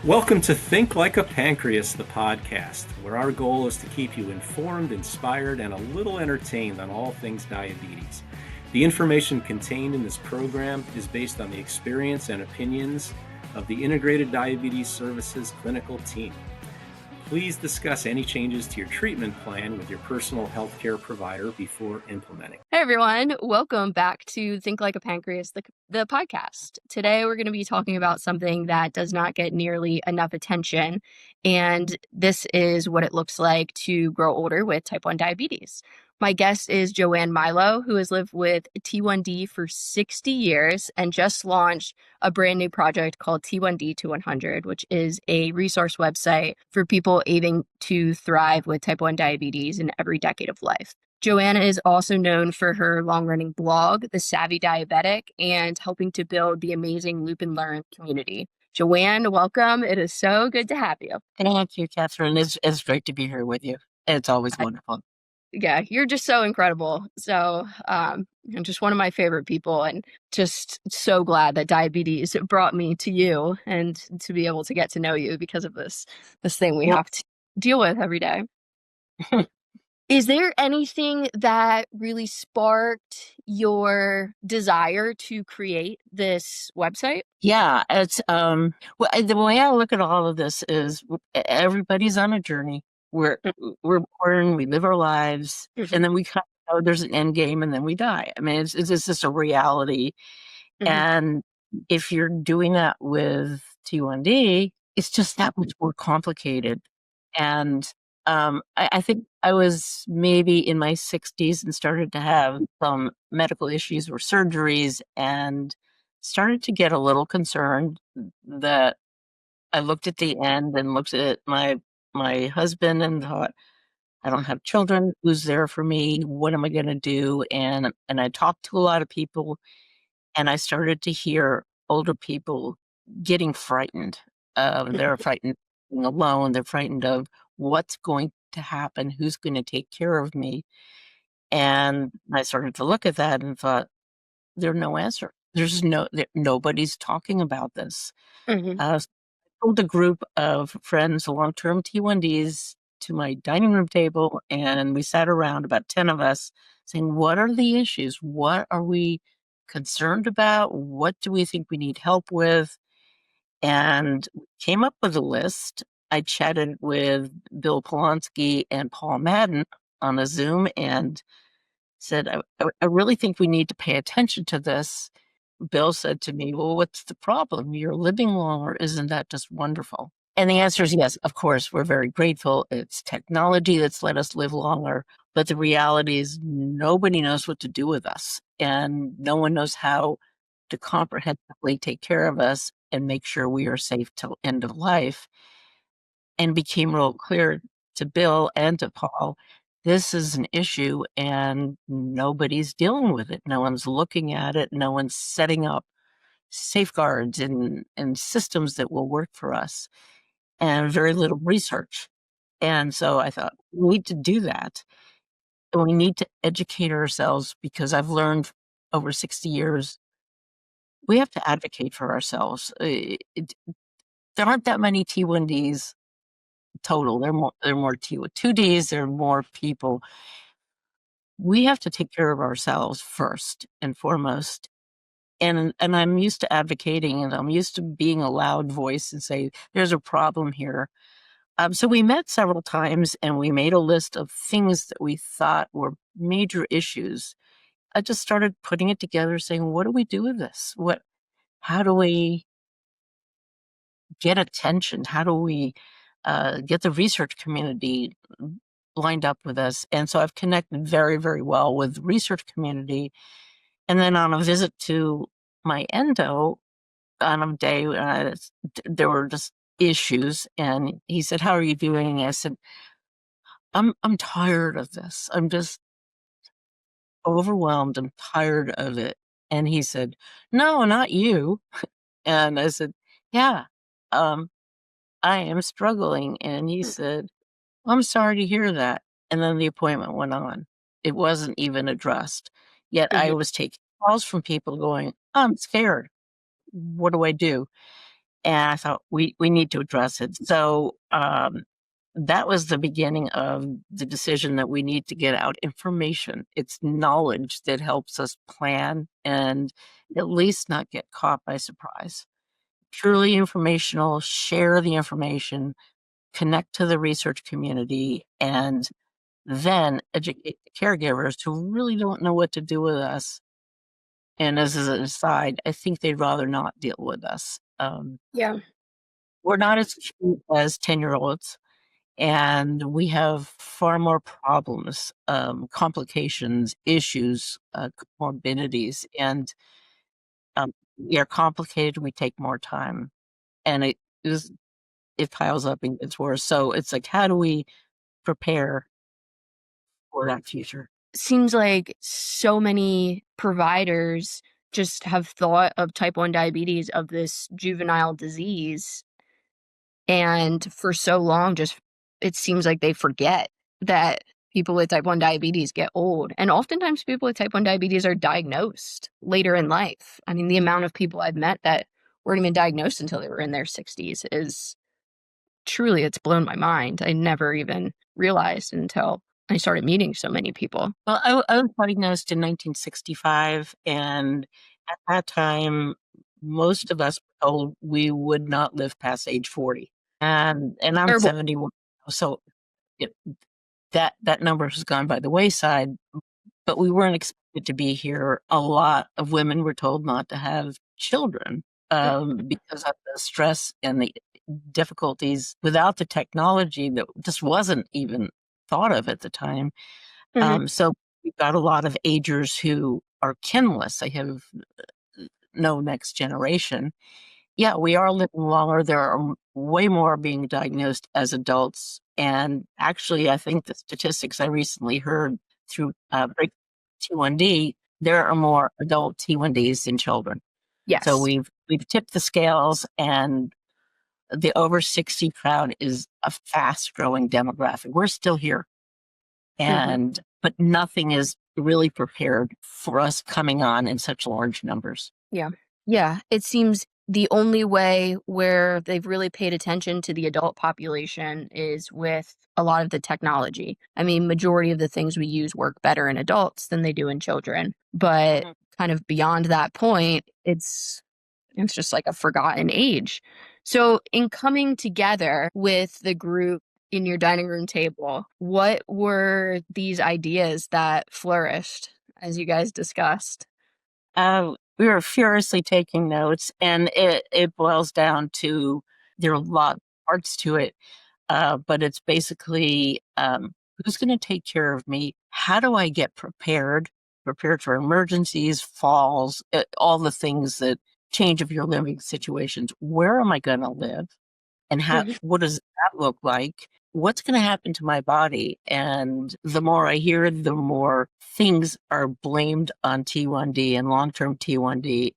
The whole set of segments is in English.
Welcome to Think Like a Pancreas, the podcast, where our goal is to keep you informed, inspired, and a little entertained on all things diabetes. The information contained in this program is based on the experience and opinions of the Integrated Diabetes Services clinical team. Please discuss any changes to your treatment plan with your personal healthcare provider before implementing. Hey everyone, welcome back to Think Like a Pancreas, the podcast. Today we're going to be talking about something that does not get nearly enough attention, and this is what it looks like to grow older with type 1 diabetes. My guest is Joanne Milo, who has lived with T1D for 60 years and just launched a brand new project called T1D to 100, which is a resource website for people aiming to thrive with type 1 diabetes in every decade of life. Joanna is also known for her long-running blog, The Savvy Diabetic, and helping to build the amazing Loop and Learn community. Joanne, welcome. It is so good to have you. Thank you, Kathryn. It's great to be here with you. It's always wonderful. Yeah, you're just so incredible. So you're just one of my favorite people, and just so glad that diabetes brought me to you and to be able to get to know you because of this thing we have to deal with every day. Is there anything that really sparked your desire to create this website? Yeah, it's the way I look at all of this is everybody's on a journey. We're born, we live our lives, and then we kind of know there's an end game, and then we die. I mean, it's just a reality. And if you're doing that with T1D, it's just that much more complicated. And I think I was maybe in my 60s and started to have some medical issues or surgeries, and started to get a little concerned that I looked at the end and looked at my husband and thought, I don't have children. Who's there for me? What am I going to do? And I talked to a lot of people, and I started to hear older people getting frightened. They're frightened of being alone. They're frightened of what's going to happen, who's going to take care of me. And I started to look at that and thought, there's no answer. Nobody's talking about this. So I pulled a group of friends, long-term T1Ds, to my dining room table, and we sat around, about 10 of us, saying, what are the issues? What are we concerned about? What do we think we need help with? And came up with a list. I chatted with Bill Polonsky and Paul Madden on a Zoom and said, I really think we need to pay attention to this. Bill said to me, well, what's the problem? You're living longer. Isn't that just wonderful? And the answer is yes, of course, we're very grateful. It's technology that's let us live longer. But the reality is nobody knows what to do with us. And no one knows how to comprehensively take care of us and make sure we are safe till end of life. And became real clear to Bill and to Paul, this is an issue and nobody's dealing with it. No one's looking at it. No one's setting up safeguards and systems that will work for us, and very little research. And so I thought, we need to do that. And we need to educate ourselves, because I've learned over 60 years, we have to advocate for ourselves. There aren't that many T1Ds total. There are more T2Ds, there are more people. We have to take care of ourselves first and foremost. And I'm used to advocating, and I'm used to being a loud voice and say, there's a problem here. So we met several times, and we made a list of things that we thought were major issues. I just started putting it together, saying, what do we do with this? How do we get attention? How do we get the research community lined up with us? And so I've connected very, very well with the research community. And then on a visit to my endo on a day, there were just issues, and he said, how are you doing? I said, I'm tired of this. I'm just overwhelmed. I'm tired of it. And he said, no, not you. And I said, yeah, I am struggling. And he said, I'm sorry to hear that. And then the appointment went on. It wasn't even addressed. Yet I was taking calls from people going, I'm scared. What do I do? And I thought we need to address it. So that was the beginning of the decision that we need to get out information. It's knowledge that helps us plan and at least not get caught by surprise. Purely informational, share the information, connect to the research community, and then educate the caregivers who really don't know what to do with us. And as an aside, I think they'd rather not deal with us. Yeah. We're not as cute as 10-year-olds, and we have far more problems, complications, issues, comorbidities, and we are complicated. We take more time, and it piles up and gets worse. So it's like, how do we prepare for that future? Seems like so many providers just have thought of type 1 diabetes of this juvenile disease, and for so long just it seems like they forget that people with type 1 diabetes get old, and oftentimes people with type 1 diabetes are diagnosed later in life. I mean, the amount of people I've met that weren't even diagnosed until they were in their 60s is truly, it's blown my mind. I never even realized until I started meeting so many people. Well, I was diagnosed in 1965, and at that time, most of us were told we would not live past age 40. And I'm Terrible. 71, so it, that number has gone by the wayside. But we weren't expected to be here. A lot of women were told not to have children because of the stress and the difficulties without the technology that just wasn't even thought of at the time. Mhm. So we've got a lot of agers who are kinless. They have no next generation. Yeah, we are living longer. There are way more being diagnosed as adults. And actually, I think the statistics I recently heard through Break T1D, there are more adult T1Ds than children. So Yes. we've tipped the scales, and the over 60 crowd is a fast growing demographic. We're still here. Mhm. But nothing is really prepared for us coming on in such large numbers. Yeah. Yeah, it seems the only way where they've really paid attention to the adult population is with a lot of the technology. I mean, majority of the things we use work better in adults than they do in children, but Mhm. kind of beyond that point, it's just like a forgotten age. So, in coming together with the group in your dining room table, what were these ideas that flourished as you guys discussed? We were furiously taking notes, and it boils down to there are a lot of parts to it, but it's basically who's going to take care of me? How do I get prepared for emergencies, falls, all the things that change of your living situations? Where am I going to live? And Mhm. what does that look like? What's going to happen to my body? And the more I hear, the more things are blamed on T1D and long-term T1D.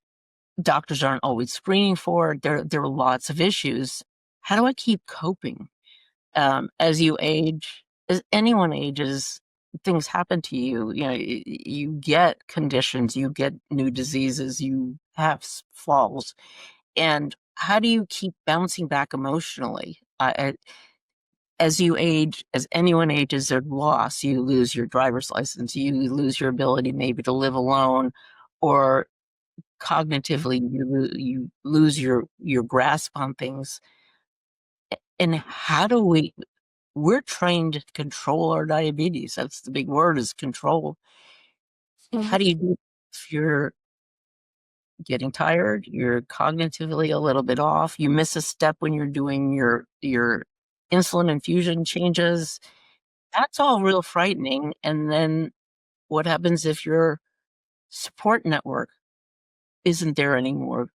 Doctors aren't always screening for it. There are lots of issues. How do I keep coping? As you age, as anyone ages, things happen to you. You know, you get conditions, you get new diseases, you have falls, and how do you keep bouncing back emotionally? As you age, as anyone ages, there's loss. You lose your driver's license. You lose your ability maybe to live alone, or cognitively, you lose your grasp on things. And how do we're trained to control our diabetes. That's the big word, is control. Mhm. How do you do if you're getting tired, you're cognitively a little bit off, you miss a step when you're doing your insulin infusion changes? That's all real frightening. And then what happens if your support network isn't there anymore?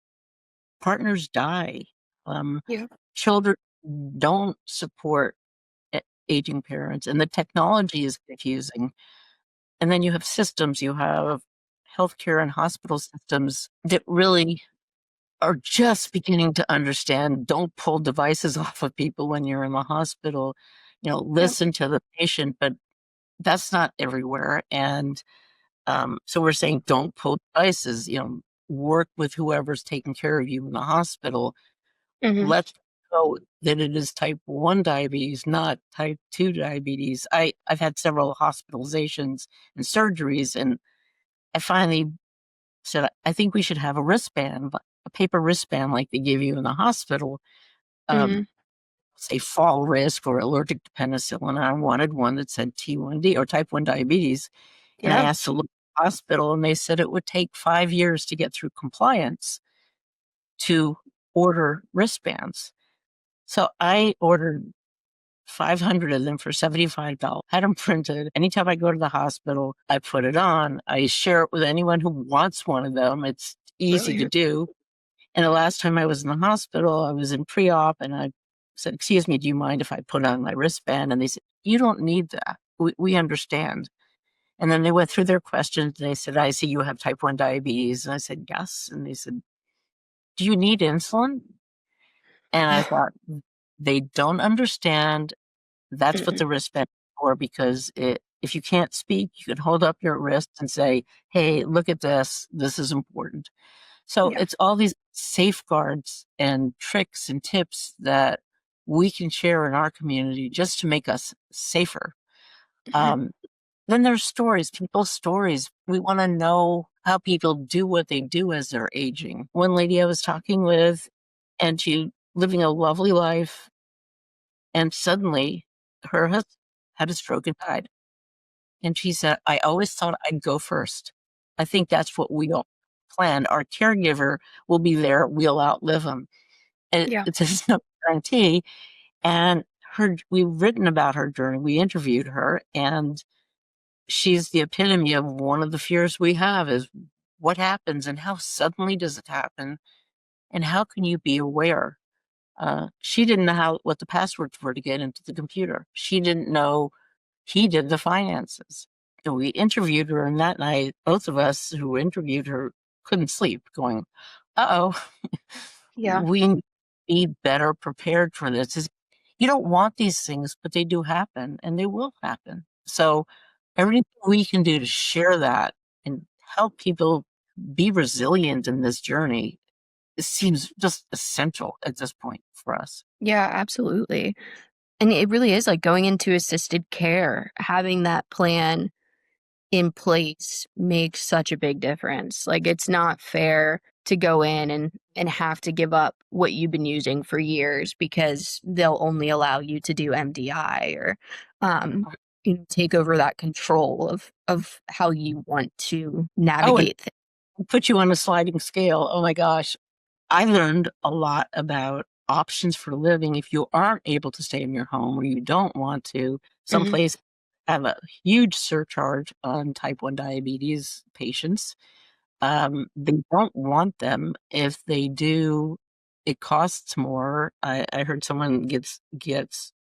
Partners die. Um, Yeah. Children don't support aging parents, and the technology is confusing. And then you have systems, you have healthcare and hospital systems that really are just beginning to understand, don't pull devices off of people when you're in the hospital. You know, Yeah. listen to the patient, but that's not everywhere. And so we're saying, don't pull devices, you know, work with whoever's taking care of you in the hospital. let's know that it is type 1 diabetes, not type 2 diabetes. I've had several hospitalizations and surgeries, and I finally said, I think we should have a wristband, a paper wristband like they give you in the hospital, say fall risk or allergic to penicillin. I wanted one that said T1D or type 1 diabetes. And I asked the local hospital, and they said it would take 5 years to get through compliance to order wristbands. So I ordered 500 of them for $75, had them printed. Anytime I go to the hospital, I put it on. I share it with anyone who wants one of them. It's easy to do. And the last time I was in the hospital, I was in pre-op, and I said, excuse me, do you mind if I put on my wristband? And they said, you don't need that. We understand. And then they went through their questions. They said, I see you have type 1 diabetes. And I said, yes. And they said, do you need insulin? And I thought, they don't understand. That's what the wristband is for, because if you can't speak, you can hold up your wrist and say, hey, look at this. This is important. So it's all these safeguards and tricks and tips that we can share in our community just to make us safer. Then there's stories, people's stories. We want to know how people do what they do as they're aging. One lady I was talking with, and she living a lovely life, and suddenly her husband had a stroke and died. And she said, I always thought I'd go first. I think that's what we all planned. Our caregiver will be there. We'll outlive them. And it's no guarantee. And we've written about her journey. We interviewed her, and she's the epitome of one of the fears we have is what happens and how suddenly does it happen? And how can you be aware? She didn't know what the passwords were to get into the computer. She didn't know he did the finances. And we interviewed her, and that night, both of us who interviewed her couldn't sleep, going, uh-oh, we need to be better prepared for this. You don't want these things, but they do happen, and they will happen. So everything we can do to share that and help people be resilient in this journey, it seems just essential at this point for us. Yeah, absolutely. And it really is like going into assisted care, having that plan in place makes such a big difference. Like, it's not fair to go in and have to give up what you've been using for years because they'll only allow you to do MDI or take over that control of how you want to navigate things. Put you on a sliding scale. Oh my gosh. I learned a lot about options for living if you aren't able to stay in your home or you don't want to. Some places have a huge surcharge on type 1 diabetes patients. They don't want them. If they do, it costs more. I heard someone gets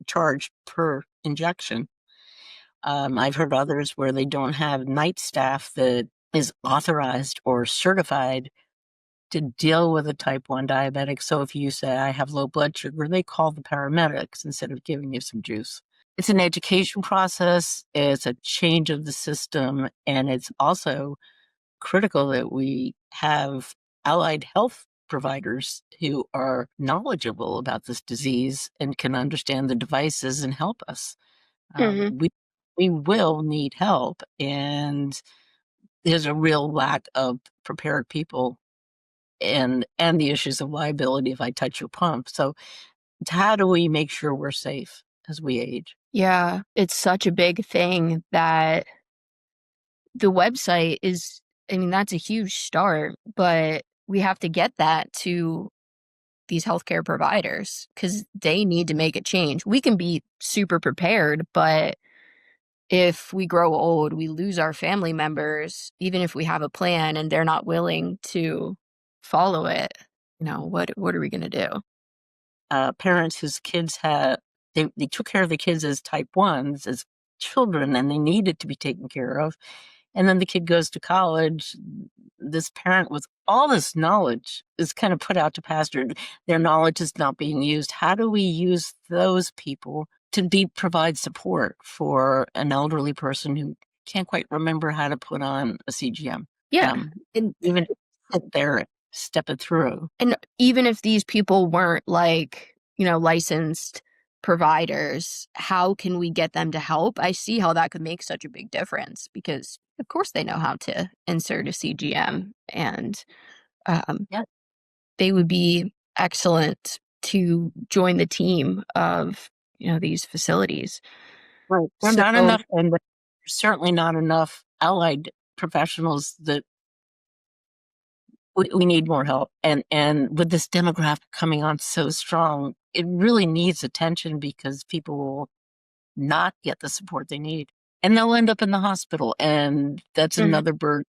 charged per injection. I've heard others where they don't have night staff that is authorized or certified to deal with a type 1 diabetic. So if you say, I have low blood sugar, they call the paramedics instead of giving you some juice. It's an education process. It's a change of the system. And it's also critical that we have allied health providers who are knowledgeable about this disease and can understand the devices and help us. We will need help. And there's a real lack of prepared people and the issues of liability if I touch your pump. So how do we make sure we're safe as we age? Yeah, it's such a big thing that the website is, I mean, that's a huge start, but we have to get that to these healthcare providers because they need to make a change. We can be super prepared, but if we grow old, we lose our family members, even if we have a plan and they're not willing to follow it. What are we going to do? Parents whose kids they took care of the kids as type 1s, as children, and they needed to be taken care of. And then the kid goes to college. This parent with all this knowledge is kind of put out to pasture. Their knowledge is not being used. How do we use those people to provide support for an elderly person who can't quite remember how to put on a CGM? Yeah. And even sit there step it through. And even if these people weren't like, licensed providers, how can we get them to help? I see how that could make such a big difference because, of course, they know how to insert a CGM, and Yeah. they would be excellent to join the team of, these facilities. Right. There are So, not enough, and there's certainly not enough allied professionals that we need more help. And with this demographic coming on so strong, it really needs attention because people will not get the support they need. And they'll end up in the hospital. And that's another burden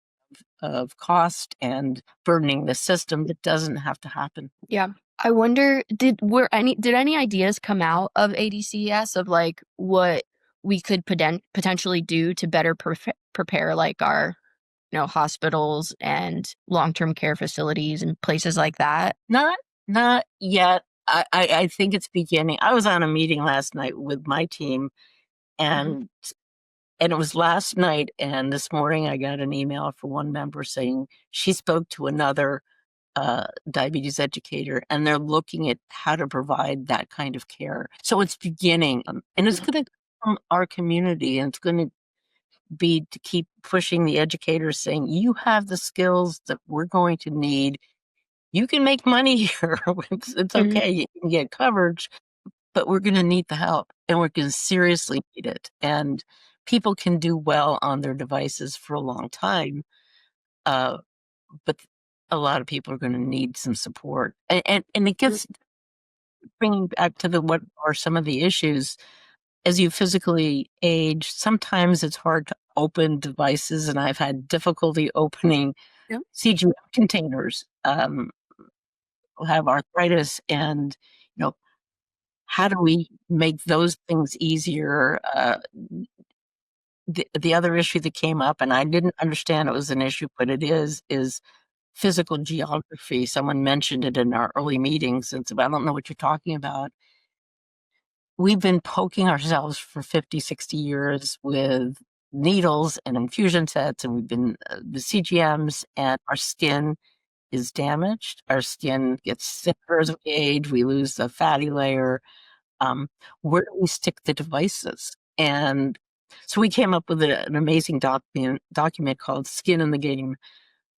of cost and burdening the system that doesn't have to happen. yeah. I wonder, did any ideas come out of ADCES of like what we could potentially do to better prepare like our hospitals and long-term care facilities and places like that? Not yet. I think it's beginning. I was on a meeting last night with my team, and it was last night, and this morning I got an email from one member saying she spoke to another diabetes educator, and they're looking at how to provide that kind of care. So it's beginning, and it's going to come from our community, and it's going to be to keep pushing the educators saying, you have the skills that we're going to need. You can make money here. It's okay. You can get coverage, but we're going to need the help, and we're going to seriously need it. And people can do well on their devices for a long time, but a lot of people are going to need some support. And it gets bringing back to what are some of the issues. As you physically age, sometimes it's hard to open devices, and I've had difficulty opening CGM containers. Have arthritis, and how do we make those things easier? The other issue that came up, and I didn't understand it was an issue, but it is physical geography. Someone mentioned it in our early meetings, and so I don't know what you're talking about. We've been poking ourselves for 50, 60 years with needles and infusion sets, and we've been the CGMs, and our skin is damaged. Our skin gets thicker as we age. We lose the fatty layer. Where do we stick the devices? And so we came up with an amazing document called Skin in the Game,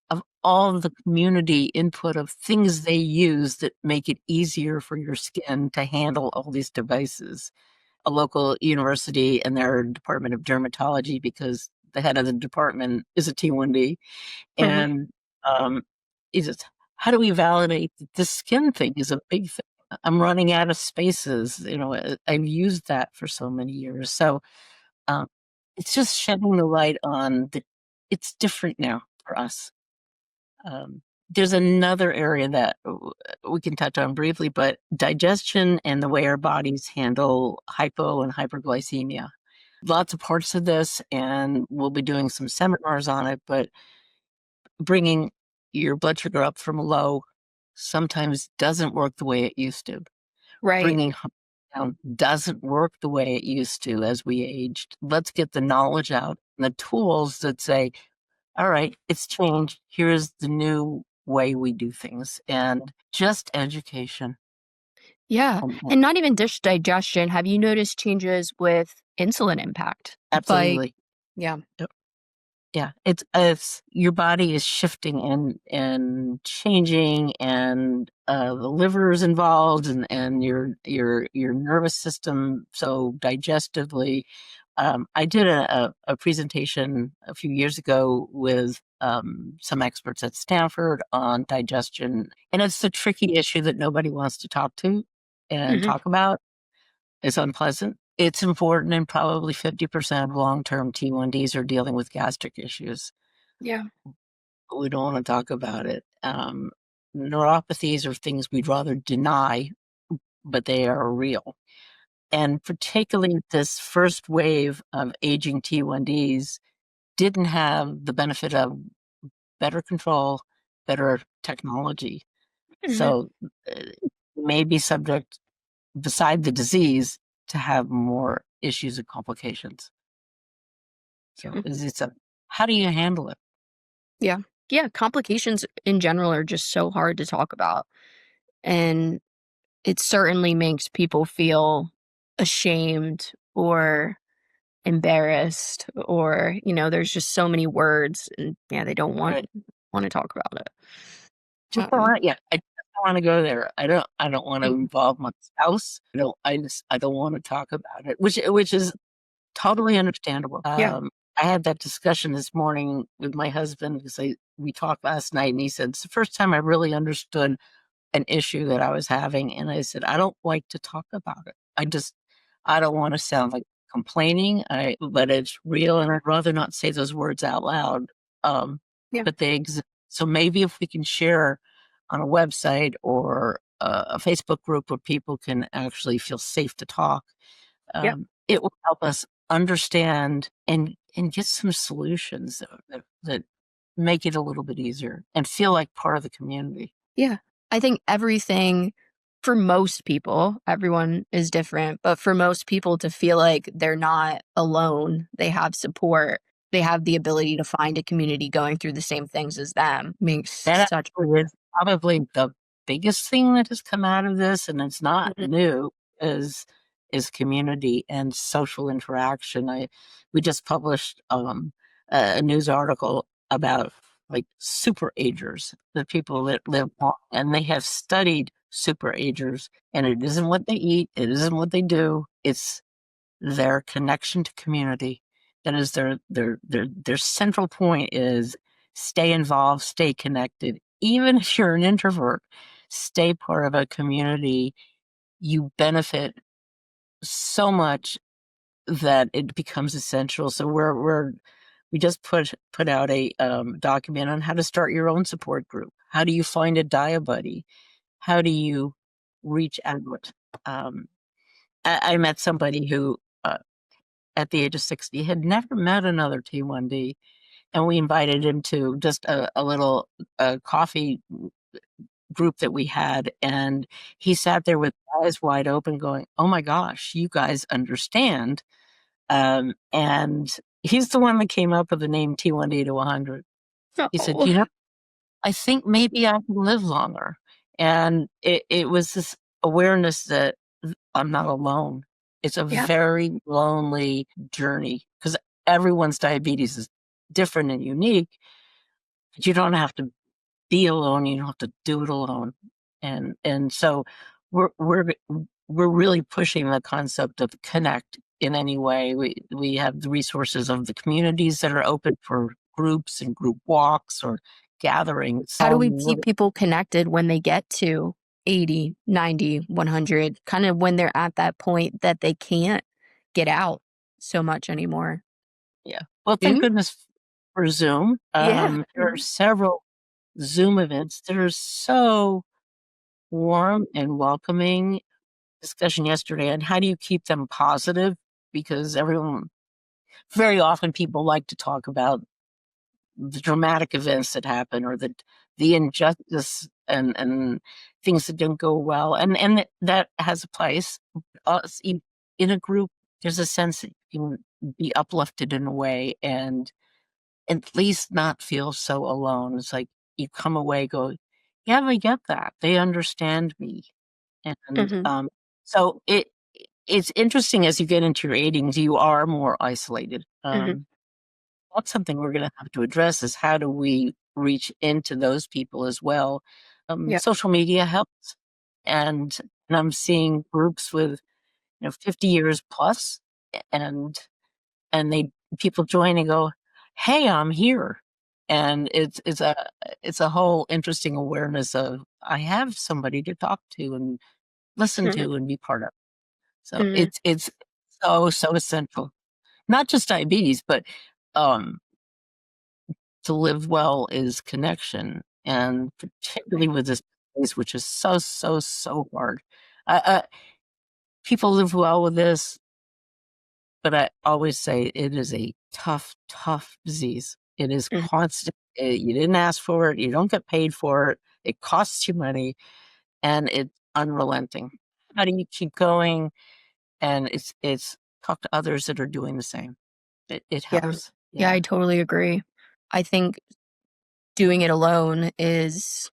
of all of the community input of things they use that make it easier for your skin to handle all these devices. A local university and their Department of Dermatology, because the head of the department is a T1D, and is it, how do we validate that this skin thing is a big thing? I'm running out of spaces. I've used that for so many years. So it's just shedding the light on that it's different now for us. There's another area that we can touch on briefly, but digestion and the way our bodies handle hypo and hyperglycemia. Lots of parts of this, and we'll be doing some seminars on it, but bringing your blood sugar up from low sometimes doesn't work the way it used to. Right. Bringing down doesn't work the way it used to as we aged. Let's get the knowledge out and the tools that say, all right, it's changed. Here's the new way we do things, and just education. Yeah. And not even dish digestion. Have you noticed changes with insulin impact? Absolutely. Yeah. Yeah, it's your body is shifting and changing, and the liver is involved, and your nervous system. So digestively, I did a presentation a few years ago with some experts at Stanford on digestion, and it's a tricky issue that nobody wants to talk to and talk about. It's unpleasant. It's important, and probably 50% of long-term T1Ds are dealing with gastric issues. Yeah. But we don't want to talk about it. Neuropathies are things we'd rather deny, but they are real. And particularly this first wave of aging T1Ds didn't have the benefit of better control, better technology. So may be subject, beside the disease, to have more issues and complications. So how do you handle it? Yeah. Yeah, complications in general are just so hard to talk about. And it certainly makes people feel ashamed or embarrassed, or, there's just so many words, and yeah, they don't want Right. to talk about it. Just don't want, yeah, I just don't want to go there. I don't want to Mm. involve my spouse. I don't want to talk about it, which is totally understandable. Yeah. I had that discussion this morning with my husband because we talked last night, and he said it's the first time I really understood an issue that I was having, and I said I don't like to talk about it. I don't want to sound like complaining. But it's real, and I'd rather not say those words out loud. Yeah. But they exist. So maybe if we can share on a website or a Facebook group where people can actually feel safe to talk, Yeah. it will help us understand and get some solutions that make it a little bit easier and feel like part of the community. Yeah. I think everything, for most people, everyone is different, but for most people to feel like they're not alone, they have support, they have the ability to find a community going through the same things as them, makes That such. actually is probably the biggest thing that has come out of this, and it's not Mhm. new, is community and social interaction. We just published a news article about like super agers, the people that live long, and they have studied super agers, and it isn't what they eat, it isn't what they do, it's their connection to community. That is their central point is stay involved, stay connected. Even if you're an introvert, stay part of a community. You benefit so much that it becomes essential. So we just put out a document on how to start your own support group. How do you find a dia buddy? How do you reach out? I met somebody who at the age of 60 had never met another T1D, and we invited him to just a little coffee group that we had, and he sat there with eyes wide open going, oh my gosh, you guys understand. And he's the one that came up with the name T1D to 100. He said, Oh, I think maybe I can live longer. And it was this awareness that I'm not alone. It's a yeah. very lonely journey because everyone's diabetes is different and unique, but you don't have to be alone. You don't have to do it alone. And so we're really pushing the concept of connect in any way. We have the resources of the communities that are open for groups and group walks or gatherings. How do we keep people connected when they get to 80, 90, 100, kind of when they're at that point that they can't get out so much anymore? Yeah. Well, thank Zoom? goodness for Zoom. Yeah. There are several Zoom events that are so warm and welcoming. Discussion yesterday on how do you keep them positive, because very often people like to talk about the dramatic events that happen or the injustice and things that don't go well, and that has a place. In a group, there's a sense that you can be uplifted in a way and at least not feel so alone. It's like you come away, go, yeah, they get that, they understand me. And Mhm. so it's interesting as you get into your 80s, you are more isolated. Mhm. That's something we're going to have to address is how do we reach into those people as well. Yeah. Social media helps, and I'm seeing groups with 50 years plus, and they people join and go, hey, I'm here. And it's a whole interesting awareness of I have somebody to talk to and listen Mhm. to and be part of. So Mhm. it's so essential. Not just diabetes, but um to live well is connection, and particularly with this place, which is so hard. I People live well with this, but I always say it is a tough disease. It is Mhm. constant. You didn't ask for it. You don't get paid for it. It costs you money, and it's unrelenting. How do you keep going? And it's talk to others that are doing the same. It Yeah. helps. Yeah, Yeah. I totally agree. I think doing it alone is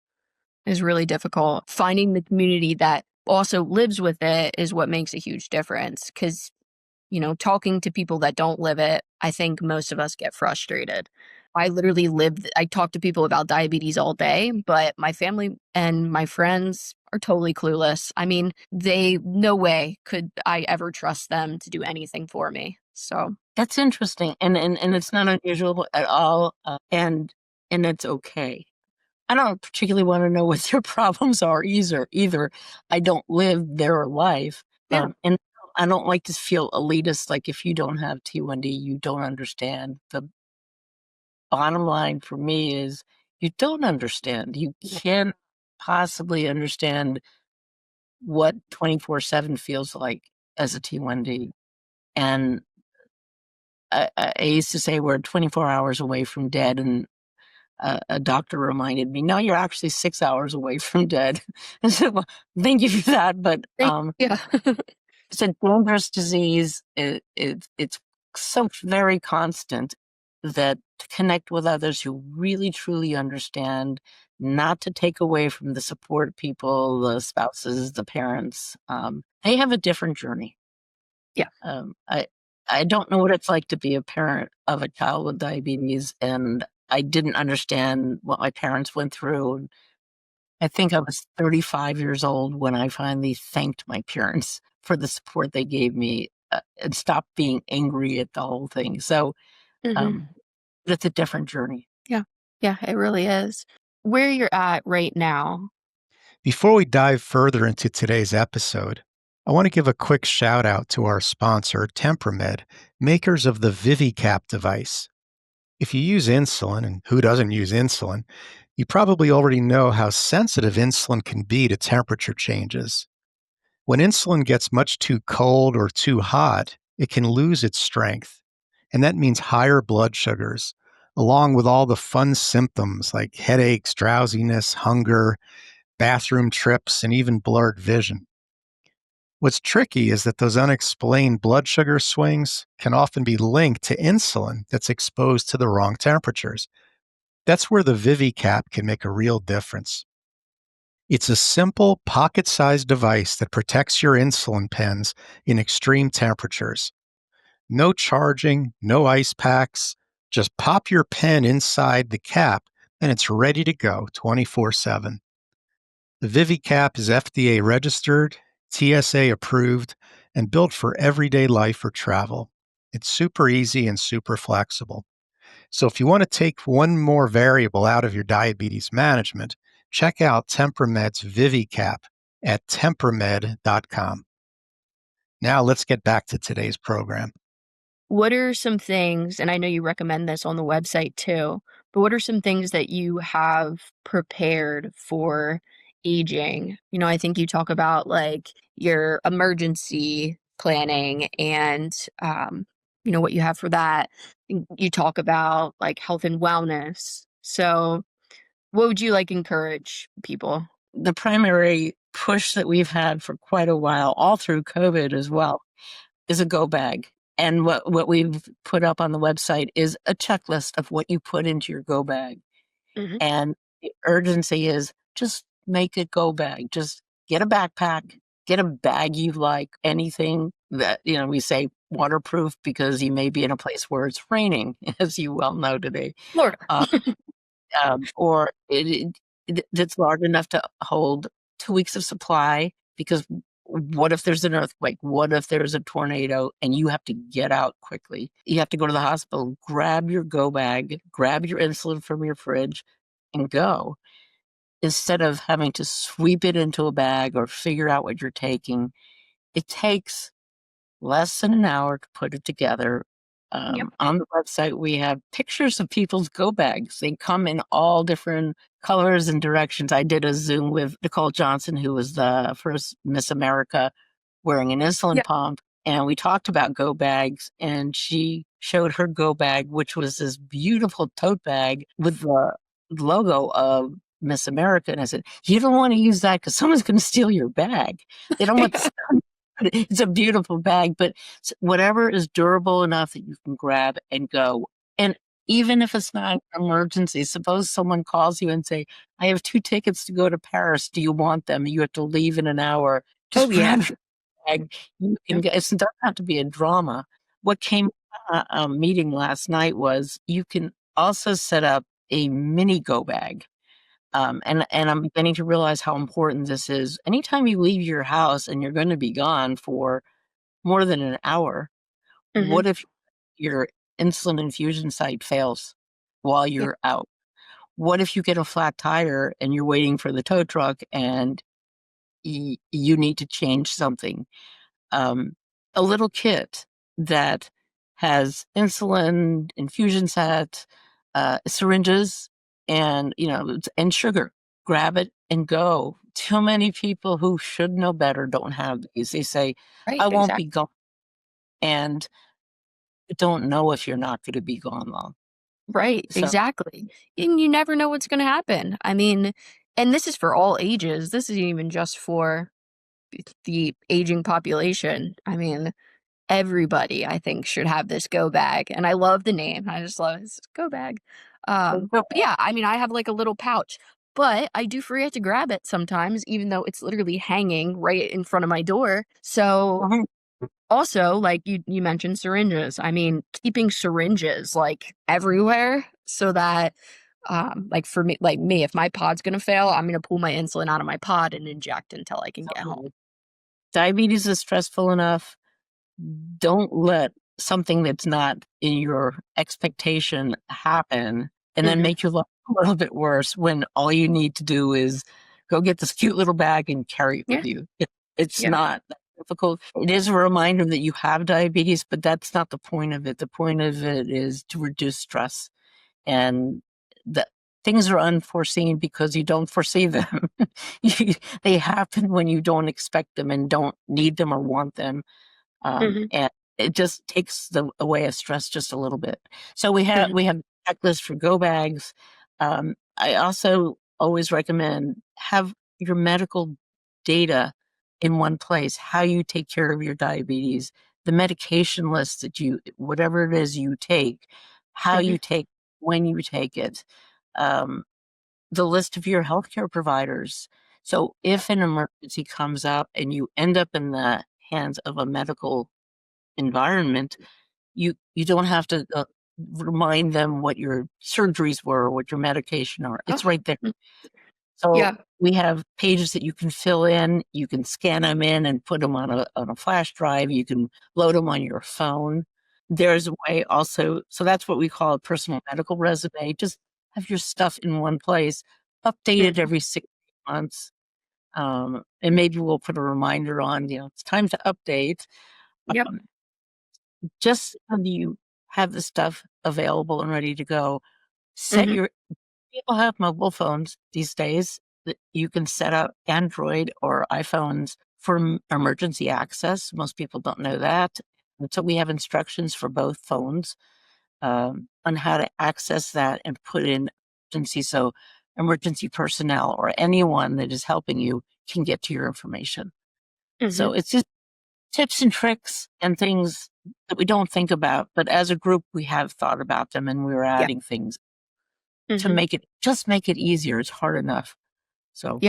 really difficult. Finding the community that also lives with it is what makes a huge difference. Because, talking to people that don't live it, I think most of us get frustrated. I talk to people about diabetes all day, but my family and my friends are totally clueless. I mean, no way could I ever trust them to do anything for me. So That's interesting. And it's not unusual at all. And it's okay. I don't particularly want to know what your problems are either. I don't live their life. yeah. And I don't like to feel elitist, like if you don't have T1D, you don't understand. The bottom line for me is you don't understand. You can't possibly understand what 24/7 feels like as a T1D. And I used to say we're 24 hours away from dead, and a doctor reminded me, "No, you're actually 6 hours away from dead." I said, "Well, thank you for that, but Yeah. it's a dangerous disease. It's so very constant that to connect with others who really truly understand, not to take away from the support people, the spouses, the parents. They have a different journey. Yeah. I don't know what it's like to be a parent of a child with diabetes, and I didn't understand what my parents went through. And I think I was 35 years old when I finally thanked my parents for the support they gave me, and stopped being angry at the whole thing. So Mhm. it's a different journey. Yeah. Yeah, it really is. Where you're at right now. Before we dive further into today's episode, I want to give a quick shout out to our sponsor, Tempramed, makers of the ViviCap device. If you use insulin, and who doesn't use insulin, you probably already know how sensitive insulin can be to temperature changes. When insulin gets much too cold or too hot, it can lose its strength, and that means higher blood sugars, along with all the fun symptoms like headaches, drowsiness, hunger, bathroom trips, and even blurred vision. What's tricky is that those unexplained blood sugar swings can often be linked to insulin that's exposed to the wrong temperatures. That's where the ViviCap can make a real difference. It's a simple, pocket-sized device that protects your insulin pens in extreme temperatures. No charging, no ice packs, just pop your pen inside the cap and it's ready to go 24/7. The ViviCap is FDA registered, TSA approved, and built for everyday life or travel. It's super easy and super flexible. So if you want to take one more variable out of your diabetes management, check out Tempramed's ViviCap at tempramed.com. Now let's get back to today's program. What are some things, and I know you recommend this on the website too, but what are some things that you have prepared for aging? I think you talk about like your emergency planning and, what you have for that. You talk about like health and wellness. So, what would you like encourage people? The primary push that we've had for quite a while, all through COVID as well, is a go bag. And what we've put up on the website is a checklist of what you put into your go bag. Mhm. And the urgency is just make a go bag. Just get a backpack, get a bag you like, anything that, we say waterproof because you may be in a place where it's raining, as you well know today. Florida. Uh, or that's large enough to hold 2 weeks of supply, because what if there's an earthquake? What if there's a tornado and you have to get out quickly? You have to go to the hospital, grab your go bag, grab your insulin from your fridge and go, instead of having to sweep it into a bag or figure out what you're taking. It takes less than an hour to put it together. Yep. On the website, we have pictures of people's go bags. They come in all different colors and directions. I did a Zoom with Nicole Johnson, who was the first Miss America, wearing an insulin Yep. pump. And we talked about go bags, and she showed her go bag, which was this beautiful tote bag with the logo of Miss America. And I said, you don't want to use that because someone's going to steal your bag. They don't want the It's a beautiful bag, but whatever is durable enough that you can grab and go. And even if it's not an emergency. Suppose someone calls you and say, I have 2 tickets to go to Paris. Do you want them? You have to leave in an hour. Just grab your bag. You can get, it doesn't have to be a drama. What came meeting last night was you can also set up a mini go bag. And I'm beginning to realize how important this is. Anytime you leave your house and you're going to be gone for more than an hour, what if your insulin infusion site fails while you're out? What if you get a flat tire and you're waiting for the tow truck and you need to change something? A little kit that has insulin, infusion set, syringes, and and sugar. Grab it and go. Too many people who should know better don't have these. They say, Right, I won't exactly. be gone. And don't know if you're not going to be gone long. Right, So exactly. And you never know what's going to happen. I mean, and this is for all ages. This isn't even just for the aging population. I mean, everybody, I think, should have this go bag. And I love the name. I just love it. It's go bag. But yeah, I mean, I have like a little pouch, but I do forget to grab it sometimes, even though it's literally hanging right in front of my door. So also, like you mentioned syringes. I mean, keeping syringes like everywhere so that like for me, like me, if my pod's gonna fail, I'm gonna pull my insulin out of my pod and inject until I can get home. diabetes is stressful enough. Don't let something that's not in your expectation happen and then make your life a little bit worse when all you need to do is go get this cute little bag and carry it with you. It's not that difficult. It is a reminder that you have diabetes, but that's not the point of it. The point of it is to reduce stress, and that things are unforeseen because you don't foresee them. They happen when you don't expect them and don't need them or want them. And it just takes away a stress just a little bit. So we have checklists for go bags. I also always recommend have your medical data in one place, how you take care of your diabetes, the medication list that whatever it is you take, how you take, when you take it, the list of your healthcare providers. So if an emergency comes up and you end up in the hands of a medical environment, you don't have to remind them what your surgeries were or what your medication are. It's right there. So we have pages that you can fill in. You can scan them in and put them on a flash drive. You can load them on your phone. There's a way also. So that's what we call a personal medical resume. Just have your stuff in one place, updated every 6 months. And maybe we'll put a reminder on, it's time to update. Just so you have the stuff available and ready to go. People have mobile phones these days that you can set up Android or iPhones for emergency access. Most people don't know that. And so we have instructions for both phones on how to access that and put in emergency. So emergency personnel or anyone that is helping you can get to your information. So it's just tips and tricks and things that we don't think about, but as a group, we have thought about them and we're adding things to make it easier. It's hard enough. So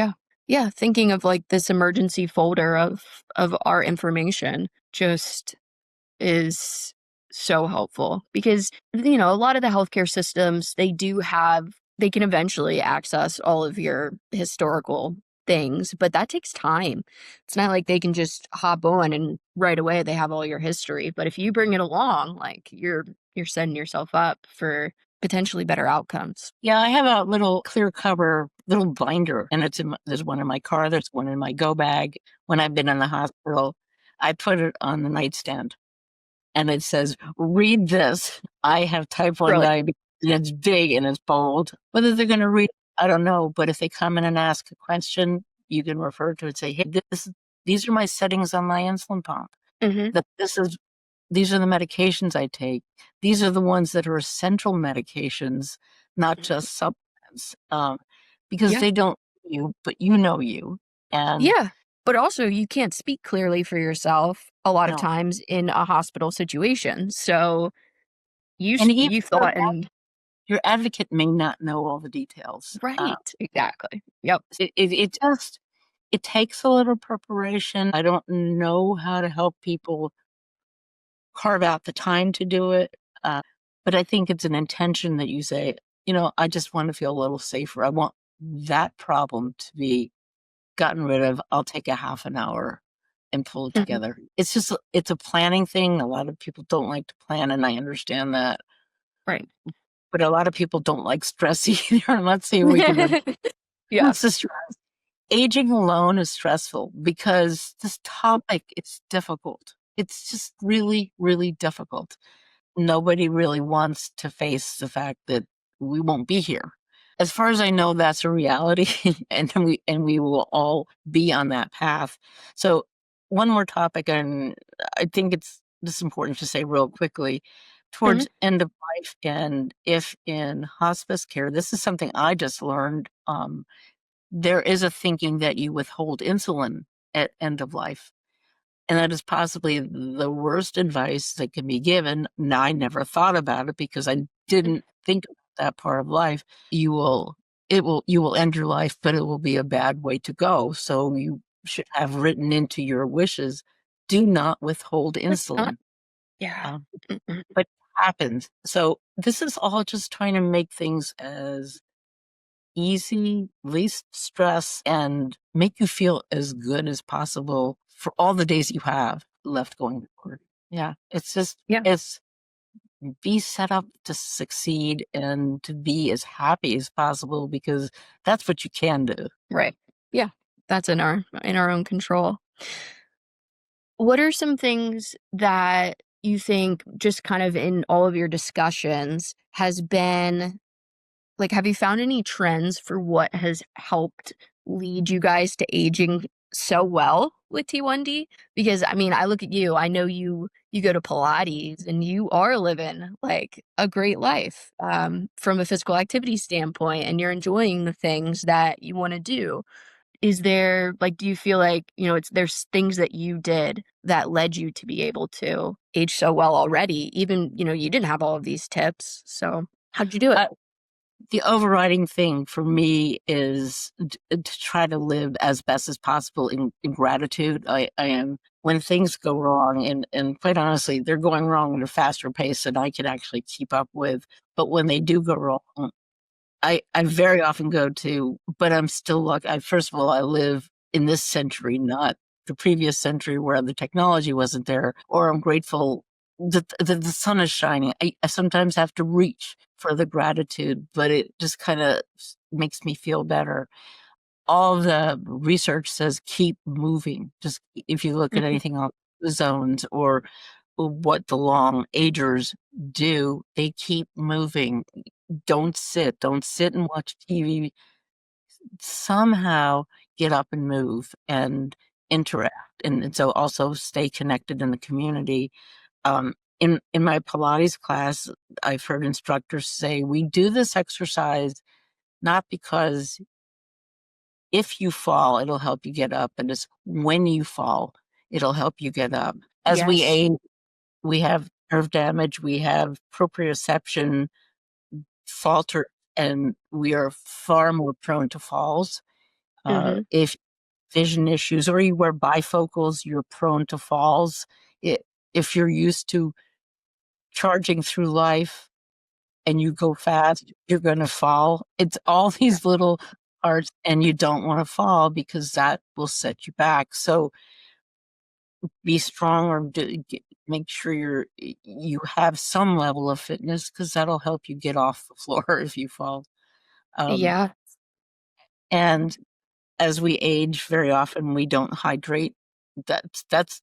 thinking of like this emergency folder of our information just is so helpful because a lot of the healthcare systems they can eventually access all of your historical things, but that takes time. It's not like they can just hop on and right away they have all your history. But if you bring it along, like you're setting yourself up for potentially better outcomes. Yeah, I have a little clear cover, little binder, and there's one in my car, there's one in my go bag. When I've been in the hospital, I put it on the nightstand. And it says, read this. I have type 1 diabetes. And it's big and it's bold. Whether they're going to read it, I don't know. But if they come in and ask a question, you can refer to it and say, hey, these are my settings on my insulin pump. These are the medications I take. These are the ones that are essential medications, not just supplements. Because they don't know you, but you know you. And but also you can't speak clearly for yourself a lot of times in a hospital situation. So you thought and your advocate may not know all the details. Right. Exactly. Yep. It takes a little preparation. I don't know how to help people carve out the time to do it. But I think it's an intention that you say, I just want to feel a little safer. I want that problem to be gotten rid of. I'll take a half an hour and pull it together. It's a planning thing. A lot of people don't like to plan, and I understand that. Right. But a lot of people don't like stress either. And let's see if we can Yeah. what's the stress? Aging alone is stressful because this topic, it's difficult. It's just really, really difficult. Nobody really wants to face the fact that we won't be here. As far as I know, that's a reality, and we will all be on that path. So one more topic, and I think it's just important to say real quickly, towards end of life, and if in hospice care, this is something I just learned. There is a thinking that you withhold insulin at end of life. And that is possibly the worst advice that can be given. Now, I never thought about it because I didn't think about that part of life. You will end your life, but it will be a bad way to go. So you should have written into your wishes, do not withhold insulin. Yeah. But it happens. So this is all just trying to make things as easy, least stress, and make you feel as good as possible for all the days you have left going forward. Yeah. It's be set up to succeed and to be as happy as possible because that's what you can do. Right. Yeah. That's in our own control. What are some things that you think, just kind of in all of your discussions, has been like, have you found any trends for what has helped lead you guys to aging so well with T1D? Because I mean, I look at you, I know you go to Pilates and you are living like a great life from a physical activity standpoint, and you're enjoying the things that you want to do. Is there, like, do you feel like, there's things that you did that led you to be able to age so well already, even, you didn't have all of these tips. So how'd you do it? The overriding thing for me is to try to live as best as possible in gratitude. I am, when things go wrong, and quite honestly, they're going wrong at a faster pace than I can actually keep up with. But when they do go wrong, I very often go to, but I'm still lucky. First of all, I live in this century, not the previous century where the technology wasn't there, or I'm grateful that the sun is shining. I sometimes have to reach for the gratitude, but it just kind of makes me feel better. All the research says keep moving. Just if you look at anything on the zones or what the long agers do, they keep moving. Don't sit and watch TV. Somehow get up and move and interact. And so also stay connected in the community. In my Pilates class, I've heard instructors say, we do this exercise not because if you fall, it'll help you get up, and it's when you fall, it'll help you get up. As we Yes. age, we have nerve damage, we have proprioception falter, and we are far more prone to falls. If vision issues or you wear bifocals, you're prone to falls. If you're used to charging through life and you go fast, you're going to fall. It's all these little parts, and you don't want to fall because that will set you back. So be strong, or make sure you have some level of fitness because that'll help you get off the floor if you fall. Yeah. And as we age, very often we don't hydrate. That's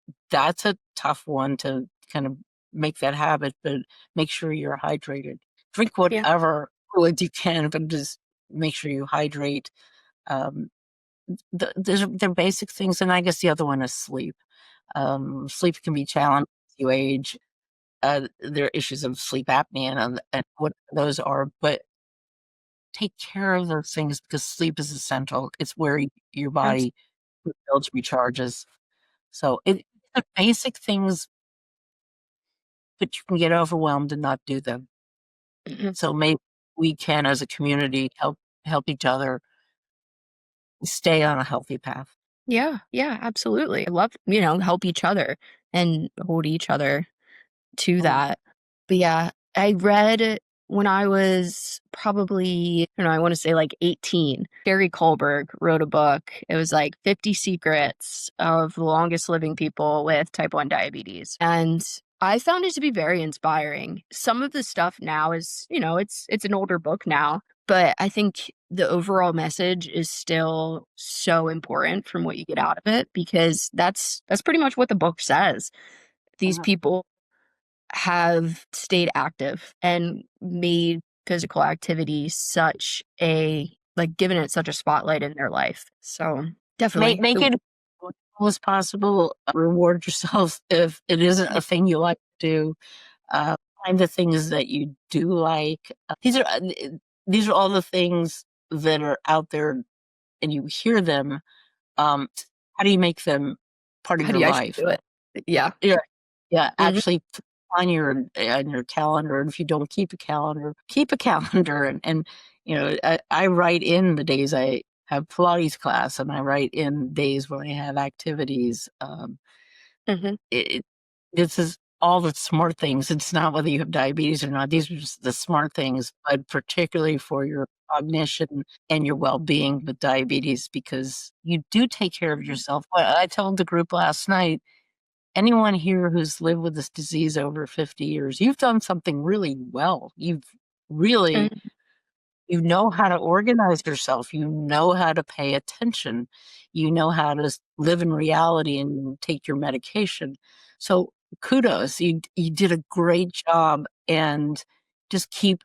a tough one to kind of make that habit, but make sure you're hydrated. Drink whatever fluids you can, but just make sure you hydrate. They're basic things, and I guess the other one is sleep. Sleep can be challenging as you age. There are issues of sleep apnea and what those are, but take care of those things because sleep is essential. It's where your body rebuilds, recharges. So it's the basic things, but you can get overwhelmed and not do them. So maybe we can, as a community, help each other stay on a healthy path. Yeah, absolutely. I love, help each other and hold each other to that. But yeah, I read when I was probably, I want to say like 18. Gary Kohlberg wrote a book. It was like 50 Secrets of the Longest Living People with Type 1 Diabetes. And I found it to be very inspiring. Some of the stuff now is, it's an older book now, but I think the overall message is still so important from what you get out of it, because that's pretty much what the book says. These people have stayed active and made physical activity such a, like, given it such a spotlight in their life. So definitely. Make it as simple as possible. Reward yourself if it isn't a thing you like to do. Find the things that you do like. These are all the things that are out there, and you hear them. How do you make them part of How do your you actually life? do it? Yeah. Yeah. Mhm. Actually put on your calendar. And if you don't keep a calendar, keep a calendar. And I write in the days I have Pilates class, and I write in days when I have activities. Mhm. This is all the smart things. It's not whether you have diabetes or not. These are just the smart things, but particularly for your cognition and your well-being with diabetes, because you do take care of yourself. I told the group last night, anyone here who's lived with this disease over 50 years, you've done something really well. You've really, Mhm. you know how to organize yourself. You know how to pay attention. You know how to live in reality and take your medication. So kudos, you did a great job, and just keep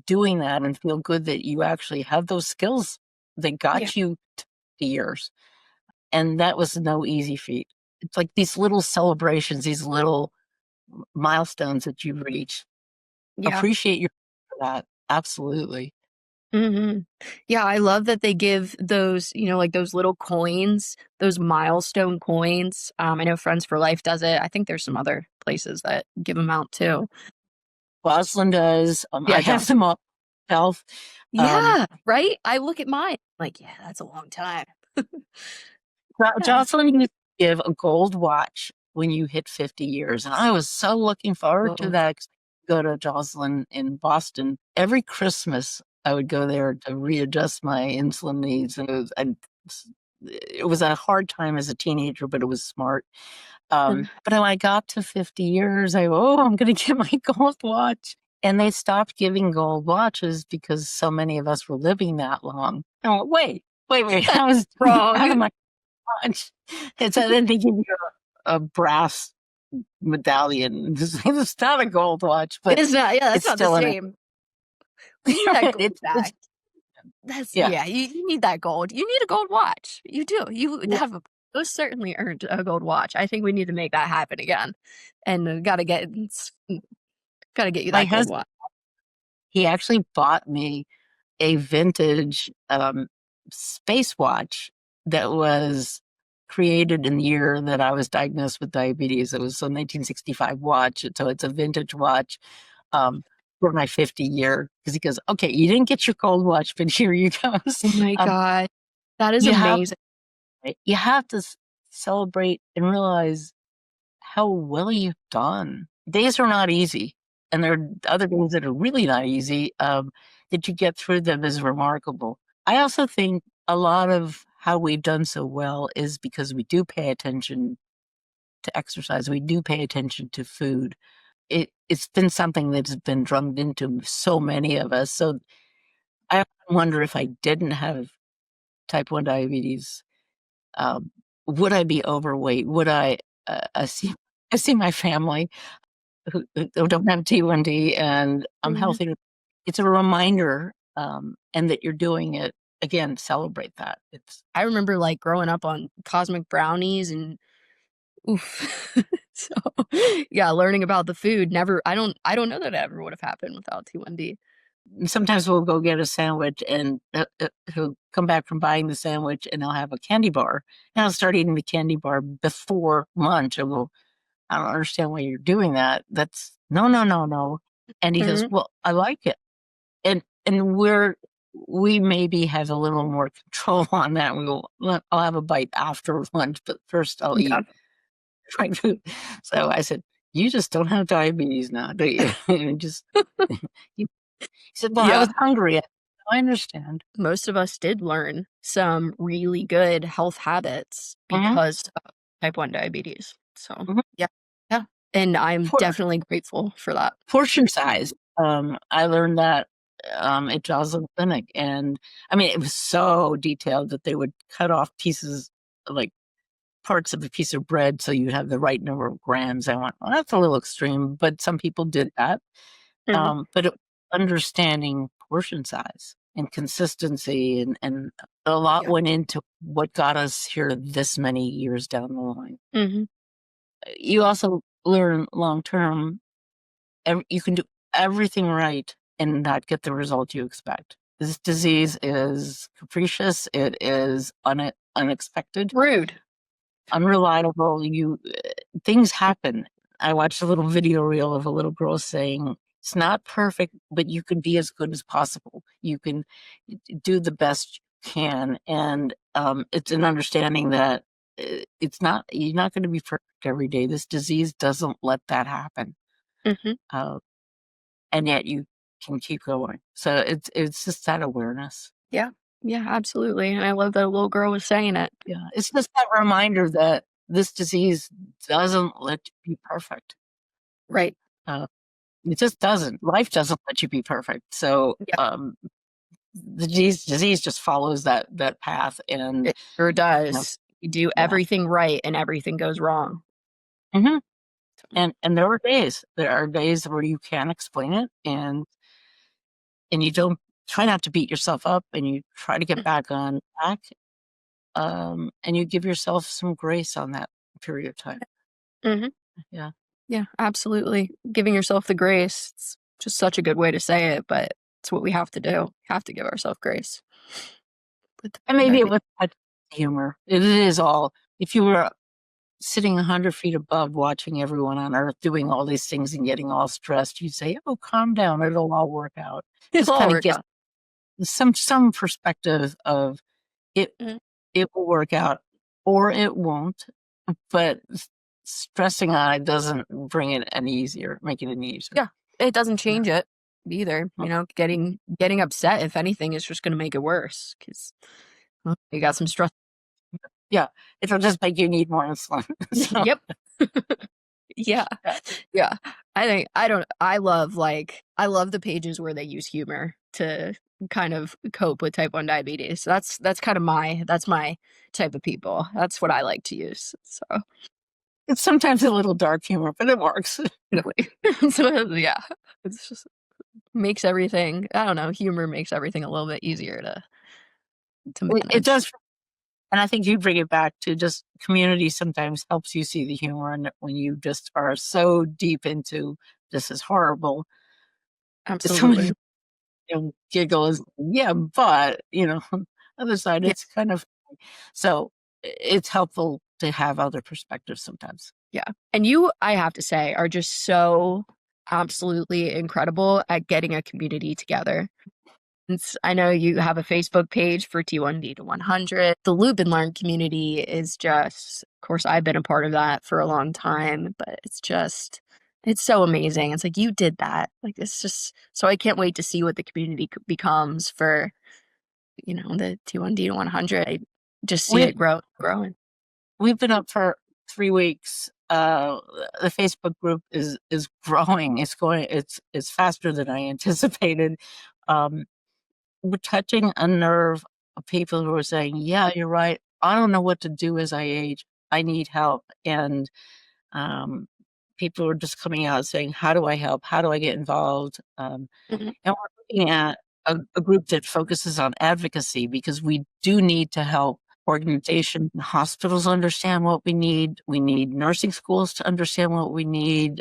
doing that and feel good that you actually have those skills that Yeah. got you to years. And that was no easy feat. It's like these little celebrations, these little milestones that you reach. Yeah. Appreciate your for that. Absolutely. Mhm. Yeah, I love that they give those, like those little coins, those milestone coins. I know Friends for Life does it. I think there's some other places that give them out too. Jocelyn does. I Yeah, have Jocelyn. them all myself. Um, Yeah, right? I look at mine, like, yeah, that's a long time. Yeah. Jocelyn used to give a gold watch when you hit 50 years, and I was so looking forward to Whoa. that. 'Cause I go to Jocelyn in Boston every Christmas. I would go there to readjust my insulin needs, and it was a hard time as a teenager, but it was smart. But when I got to 50 years, I'm going to get my gold watch. And they stopped giving gold watches because so many of us were living that long. Oh, wait, I was out of Wrong. my watch. And so then they give you a brass medallion. It's not a gold watch, but It's not, yeah, that's it's not the still an, same. We need that gold it's, back. That's, yeah. yeah, you need that gold. You need a gold watch. You do. You Yeah. have most certainly earned a gold watch. I think we need to make that happen again. And gotta get you My that gold husband, watch. he actually bought me a vintage space watch that was created in the year that I was diagnosed with diabetes. It was a 1965 watch. So it's a vintage watch for my 50 year. Because he goes, okay, you didn't get your gold watch, but here you go. Oh my um, god. That is you have amazing. you have to celebrate and realize how well you've done. Days are not easy, and there are other days that are really not easy. That you get through them is remarkable. I also think a lot of how we've done so well is because we do pay attention to exercise. We do pay attention to food. It's been something that's been drummed into so many of us. So I often wonder, if I didn't have type 1 diabetes, um, would I be overweight? Would I see my family who don't have T1D, and I'm Mhm. healthy. It's a reminder, and that you're doing it again. Celebrate that. It's I remember, like, growing up on cosmic brownies and oof. So, yeah, learning about the food, never I don't know that it ever would have happened without T1D. sometimes we'll go get a sandwich, and he'll come back from buying the sandwich, and I'll have a candy bar, and I'll start eating the candy bar before lunch. And I don't understand why you're doing that. That's no, no, no, no. And he goes, Mhm. well, I like it. And and we maybe have a little more control on that. I'll have a bite after lunch, but first I'll Yeah. eat my food. So I said, "You just don't have diabetes now, do you?" And he said, "Well, I was hungry." I understand. Most of us did learn some really good health habits Mhm. because of type 1 diabetes. So, Mhm. yeah. Yeah. And I'm definitely grateful for that. Portion size. I learned that at Joslin Clinic, and I mean, it was so detailed that they would cut off pieces, like parts of a piece of bread, so you have the right number of grams. I went, well, that's a little extreme, but some people did that. But understanding portion size and consistency, and a lot went into what got us here this many years down the line. Mhm. You also learn long term, you can do everything right and not get the result you expect. This disease is capricious. It is unexpected, Rude. unreliable. Things happen. I watched a little video reel of a little girl saying, "It's not perfect, but you can be as good as possible. You can do the best you can." And it's an understanding that you're not going to be perfect every day. This disease doesn't let that happen. Mhm. Uh, and yet you can keep going. So it's just that awareness. Yeah. Yeah, absolutely. And I love that little girl was saying it. Yeah, it's just that reminder that this disease doesn't let you be perfect. Right. Uh, it just doesn't. Life doesn't let you be perfect. So Yeah. the disease just follows that path, and It sure you know, does. You do yeah. everything right and everything goes wrong. Mhm. And there are days where you can explain it, and you don't try not to beat yourself up, and you try to get back on track. And you give yourself some grace on that period of time. Mhm. Yeah. Yeah, absolutely. Giving yourself the grace. It's just such a good way to say it, but it's what we have to do. Have to give ourselves grace. With And maybe it diabetes. was a touch of humor. It is all. If you were sitting 100 feet above watching everyone on earth doing all these things and getting all stressed, you'd say, "Oh, calm down. It'll all work out." Just It'll all kind of work get out. some perspective of it. Mhm. It will work out or it won't. But stressing on it doesn't bring it any easier, make it any easier. Yeah, it doesn't Yeah. change it either. You know, getting upset, if anything, is just going to make it worse because you got some stress. Yeah, it'll just make you need more insulin. So, Yep. Yeah. yeah. Yeah. I love the pages where they use humor to kind of cope with type 1 diabetes. That's kind of that's my type of people. That's what I like to use. So, It's sometimes a little dark humor, but it works. really. So, yeah. It's just makes everything, I don't know, humor makes everything a little bit easier to It manage. does, and I think you bring it back to just community sometimes helps you see the humor, and when you just are so deep into, "This is horrible," somebody, Absolutely. giggle is, "Yeah, but," other side, Yeah. it's kind of so it's helpful to have other perspectives sometimes. Yeah. And you, I have to say, are just so absolutely incredible at getting a community together. I know you have a Facebook page for T1D to 100. The Loop and Learn community is just, of course, I've been a part of that for a long time, but it's so amazing. It's like, you did that. Like, it's just, so I can't wait to see what the community becomes for, the T1D to 100. I just see We it growing. we've been up for 3 weeks. The Facebook group is growing. It's faster than I anticipated. Um, we're touching a nerve of people who are saying, "Yeah, you're right. I don't know what to do as I age. I need help." And um, people are just coming out saying, "How do I help? How do I get involved?" Mhm. And we're looking at a group that focuses on advocacy because we do need to help organizations and hospitals understand what we need. We need nursing schools to understand what we need.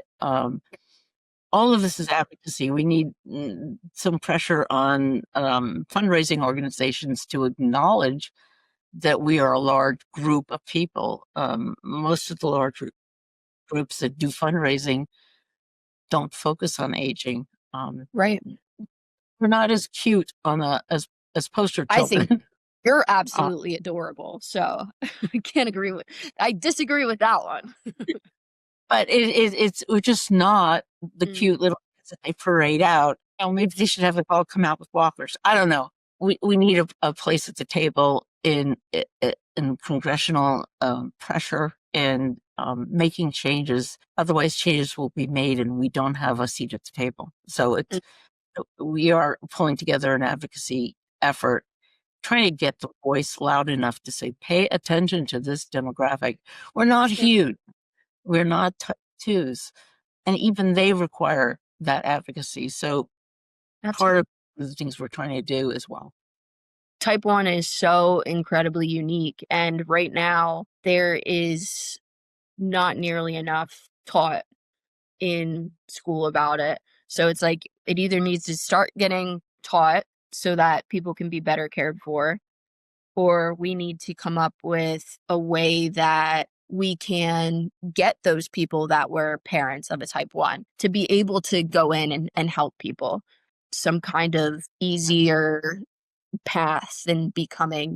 All of this is advocacy. We need some pressure on fundraising organizations to acknowledge that we are a large group of people. Most of the large groups that do fundraising don't focus on aging. Right. we're not as cute on the as poster I children. think you're absolutely adorable. So I disagree with that one. But we're just not the cute little kids that they parade out. Maybe they should have it all come out with walkers. I don't know. We need a place at the table in congressional pressure and making changes. Otherwise, changes will be made, and we don't have a seat at the table. So we are pulling together an advocacy effort, trying to get the voice loud enough to say, pay attention to this demographic. We're not huge. We're not type 2s. And even they require that advocacy. So part of the things we're trying to do as well. Type 1 is so incredibly unique. And right now, there is not nearly enough taught in school about it. So it's like it either needs to start getting taught so that people can be better cared for, or we need to come up with a way that we can get those people that were parents of a type 1 to be able to go in and help people. Some kind of easier path than becoming,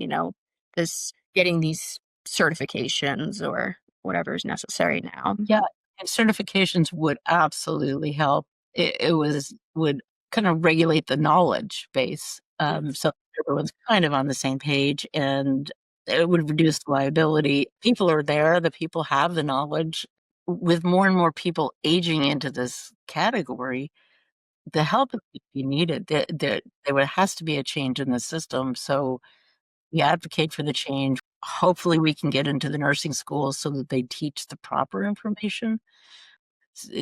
getting these certifications or whatever is necessary now. Yeah, and certifications would absolutely help. It would kind of regulate the knowledge base, so everyone's kind of on the same page, and it would reduce liability. People are there, the people have the knowledge. With more and more people aging into this category, the help would be needed. There has to be a change in the system, so we advocate for the change. Hopefully, we can get into the nursing schools so that they teach the proper information.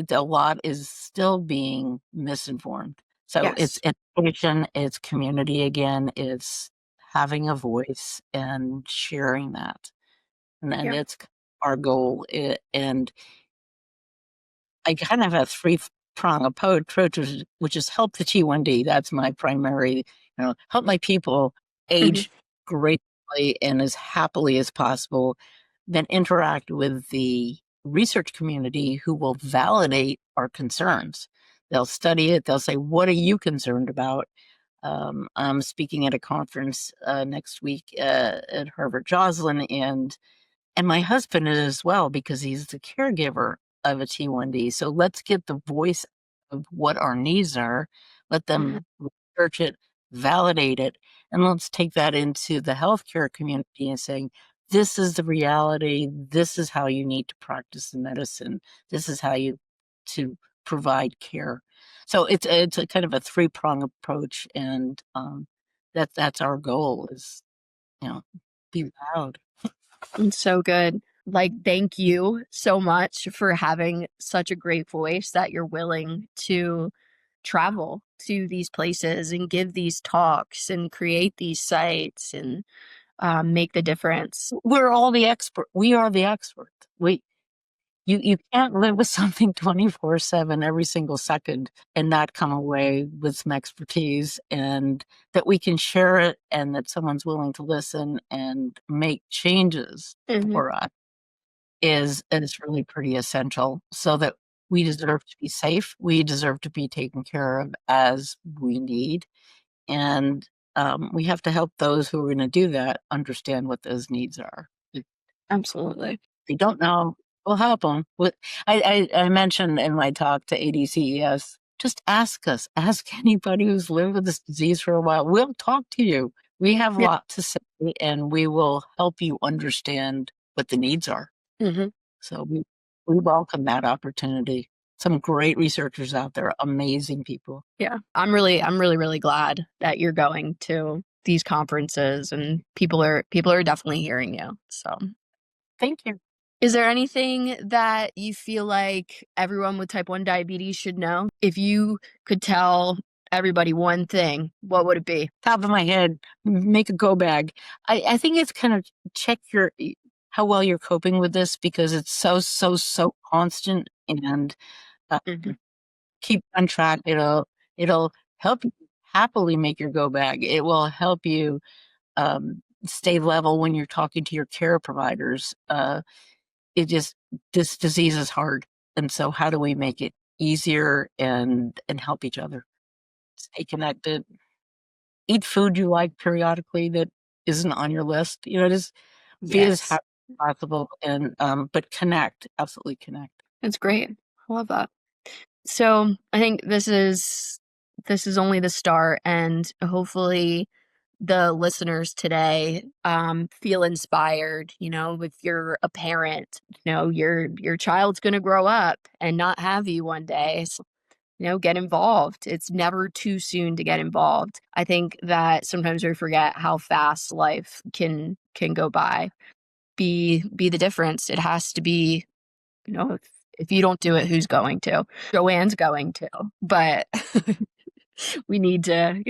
A lot is still being misinformed. So it's education, it's community again, it's having a voice and sharing that. And that's our goal. And I kind of have a three-prong approach, which is help the T1D. That's my primary, help my people age gracefully and as happily as possible, then interact with the research community who will validate our concerns. They'll study it. They'll say, what are you concerned about? I'm speaking at a conference next week at Harvard Joslin, and my husband is as well because he's the caregiver of a T1D. So let's get the voice of what our needs are. Let them research it, validate it, and let's take that into the healthcare community and saying, this is the reality. This is how you need to practice the medicine. This is how you to provide care. So it's a kind of a three-prong approach, and that's our goal is, be loud. It's so good. Thank you so much for having such a great voice that you're willing to travel to these places and give these talks and create these sites and make the difference. We're all the expert. We are the expert. You can't live with something 24/7 every single second and not come away with some expertise, and that we can share it and that someone's willing to listen and make changes for us is really pretty essential, so that we deserve to be safe. We deserve to be taken care of as we need. And we have to help those who are going to do that understand what those needs are. Absolutely. If they don't know, we'll help them. I mentioned in my talk to ADCES, just ask us. Ask anybody who's lived with this disease for a while. We'll talk to you. We have a lot to say, and we will help you understand what the needs are. So we welcome that opportunity. Some great researchers out there, amazing people. Yeah, I'm really, really glad that you're going to these conferences, and people are definitely hearing you. So, thank you. Is there anything that you feel like everyone with type 1 diabetes should know? If you could tell everybody one thing, what would it be? Top of my head, make a go bag. I think it's kind of check how well you're coping with this, because it's so constant, and keep on track. It'll help you happily make your go bag. It will help you stay level when you're talking to your care providers. This disease is hard, and so how do we make it easier and help each other? stay connected. Eat food you like periodically that isn't on your list. Just be as Yes. happy as possible and but connect. Absolutely connect. That's great. I love that. So I think this is only the start, and hopefully the listeners today feel inspired. If you're a parent, your child's going to grow up and not have you one day. So, get involved. It's never too soon to get involved. I think that sometimes we forget how fast life can go by. Be the difference. It has to be, if you don't do it, who's going to? Joanne's going to, but we need to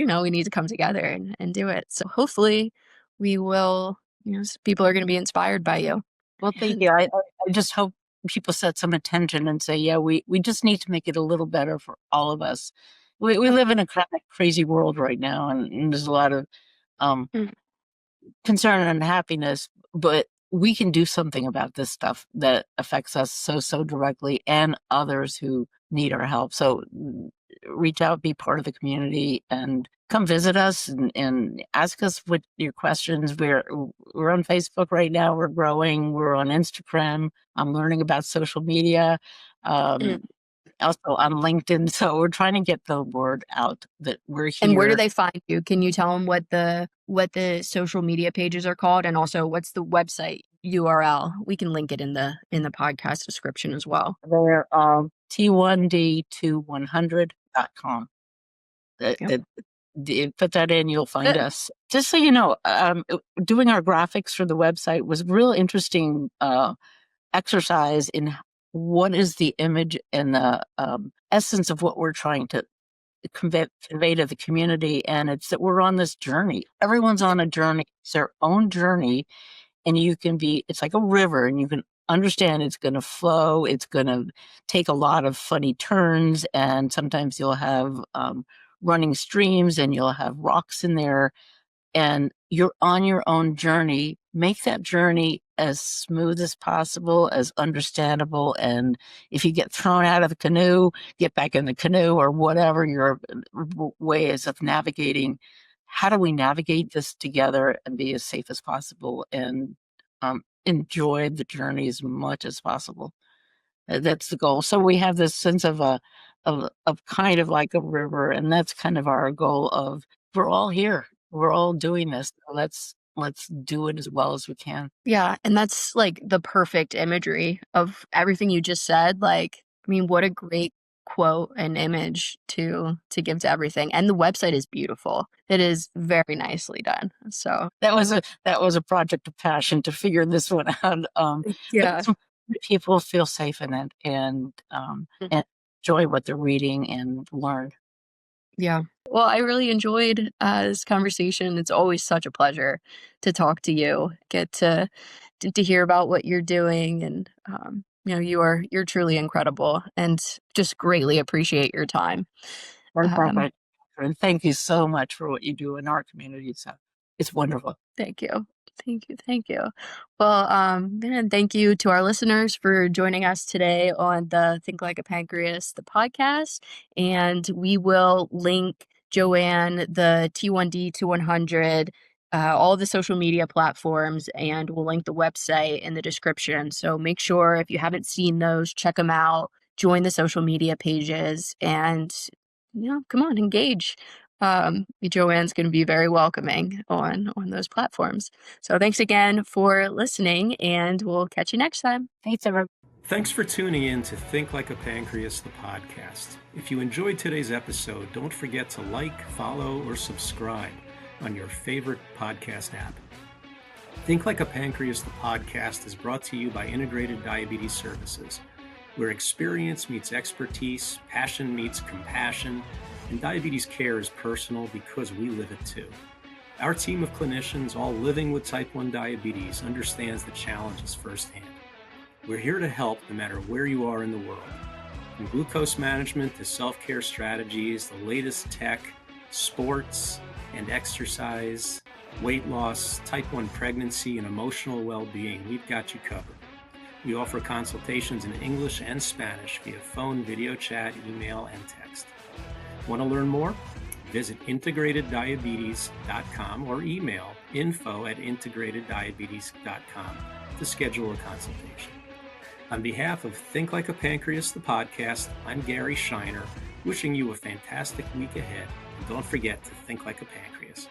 come together and do it. So hopefully we will, people are going to be inspired by you. Well, thank you. I just hope people set some attention and say, yeah, we just need to make it a little better for all of us. We live in a kind of crazy world right now, and there's a lot of Mm. concern and unhappiness, but we can do something about this stuff that affects us so directly and others who need our help. So reach out, be part of the community, and come visit us and ask us what your questions. We're on Facebook right now. We're growing. We're on Instagram. I'm learning about social media. Also on LinkedIn. So we're trying to get the word out that we're here. And where do they find you? Can you tell them what the social media pages are called, and also what's the website URL? We can link it in the podcast description as well. They're T1D2100.com. Put that in, you'll find us. Just so you know, doing our graphics for the website was a real interesting exercise in what is the image and the essence of what we're trying to convey to the community. And it's that we're on this journey. Everyone's on a journey. It's their own journey. And it's like a river, and you can understand it's going to flow. It's going to take a lot of funny turns. And sometimes you'll have running streams, and you'll have rocks in there. And you're on your own journey. Make that journey as smooth as possible, as understandable. And if you get thrown out of the canoe, get back in the canoe, or whatever your way is of navigating. How do we navigate this together and be as safe as possible and enjoy the journey as much as possible? That's the goal. So we have this sense of kind of like a river, and that's kind of our goal of we're all here. We're all doing this. So let's do it as well as we can. Yeah, and that's like the perfect imagery of everything you just said. Like, I mean, what a great quote and image to give to everything. And the website is beautiful. It is very nicely done. So that was a project of passion to figure this one out. Yeah, people feel safe in it and enjoy what they're reading and learn. Yeah. Well, I really enjoyed this conversation. It's always such a pleasure to talk to you, get to hear about what you're doing, and you're truly incredible, and just greatly appreciate your time. And thank you so much for what you do in our community. So it's wonderful. Thank you. Thank you. Well, and thank you to our listeners for joining us today on the Think Like a Pancreas, the podcast. And we will link Joanne, the T1D2100, all the social media platforms, and we'll link the website in the description. So make sure, if you haven't seen those, check them out, join the social media pages, and come on, engage. Joanne's going to be very welcoming on those platforms. So thanks again for listening, and we'll catch you next time. Thanks, everyone. Thanks for tuning in to Think Like a Pancreas, the podcast. If you enjoyed today's episode, don't forget to like, follow, or subscribe on your favorite podcast app. Think Like a Pancreas, the podcast is brought to you by Integrated Diabetes Services, where experience meets expertise, passion meets compassion, and diabetes care is personal because we live it too. Our team of clinicians, all living with type 1 diabetes, understands the challenges firsthand. We're here to help no matter where you are in the world. From glucose management to self-care strategies, the latest tech, sports and exercise, weight loss, type 1 pregnancy, and emotional well-being, we've got you covered. We offer consultations in English and Spanish via phone, video chat, email, and text. Want to learn more? Visit integrateddiabetes.com or email info@integrateddiabetes.com to schedule a consultation. On behalf of Think Like a Pancreas, the podcast, I'm Gary Shiner, wishing you a fantastic week ahead. And don't forget to think like a pancreas.